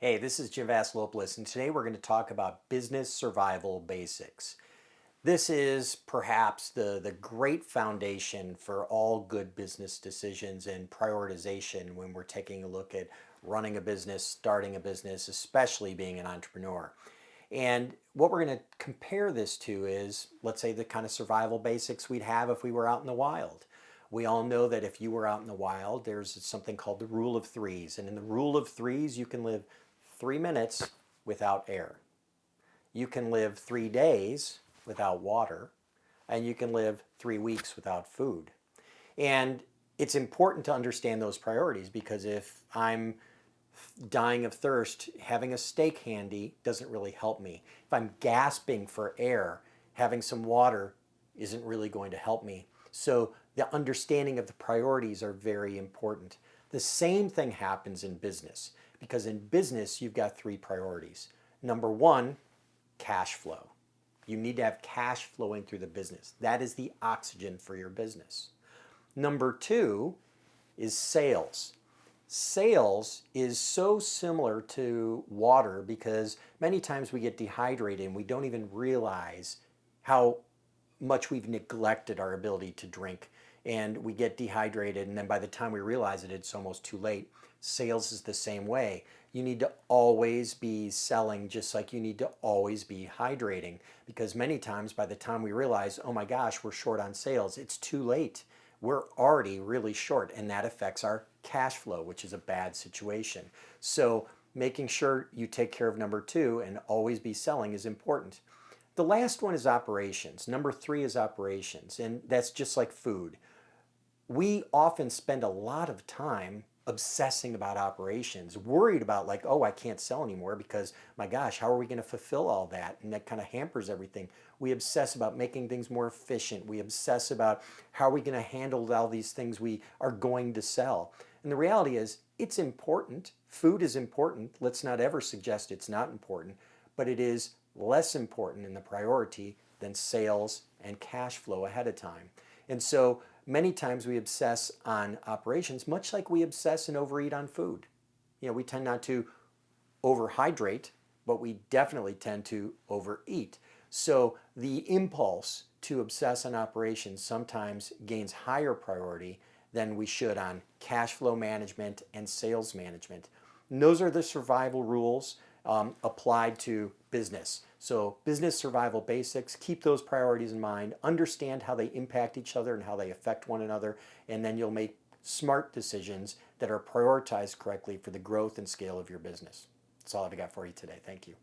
Hey, this is Jim Vasilopoulos, and today we're going to talk about business survival basics. This is perhaps the great foundation for all good business decisions and prioritization when we're taking a look at running a business, starting a business, especially being an entrepreneur. And what we're going to compare this to is, let's say, the kind of survival basics we'd have if we were out in the wild. We all know that if you were out in the wild, there's something called the rule of threes. And in the rule of threes, you can live 3 minutes without air. You can live 3 days without water, and you can live 3 weeks without food. And it's important to understand those priorities because if I'm dying of thirst, having a steak handy doesn't really help me. If I'm gasping for air, having some water isn't really going to help me. So the understanding of the priorities are very important. The same thing happens in business because in business you've got three priorities. Number one, cash flow. You need to have cash flowing through the business. That is the oxygen for your business. Number two is sales. Sales is so similar to water because many times we get dehydrated and we don't even realize how much we've neglected our ability to drink, and we get dehydrated, and then by the time we realize it, it's almost too late. Sales is the same way. You need to always be selling just like you need to always be hydrating, because many times by the time we realize, oh my gosh, we're short on sales, it's too late. We're already really short, and that affects our cash flow, which is a bad situation. So making sure you take care of number two and always be selling is important. The last one is operations. Number three is operations, and that's just like food. We often spend a lot of time obsessing about operations, worried about like, oh, I can't sell anymore because my gosh, how are we going to fulfill all that? And that kind of hampers everything. We obsess about making things more efficient. We obsess about how are we going to handle all these things we are going to sell. And the reality is, it's important. Food is important. Let's not ever suggest it's not important, but it is less important in the priority than sales and cash flow ahead of time. And so many times we obsess on operations, much like we obsess and overeat on food. We tend not to overhydrate, but we definitely tend to overeat. So the impulse to obsess on operations sometimes gains higher priority than we should on cash flow management and sales management. And those are the survival rules applied to business. So business survival basics, keep those priorities in mind, understand how they impact each other and how they affect one another, and then you'll make smart decisions that are prioritized correctly for the growth and scale of your business. That's all I've got for you today. Thank you.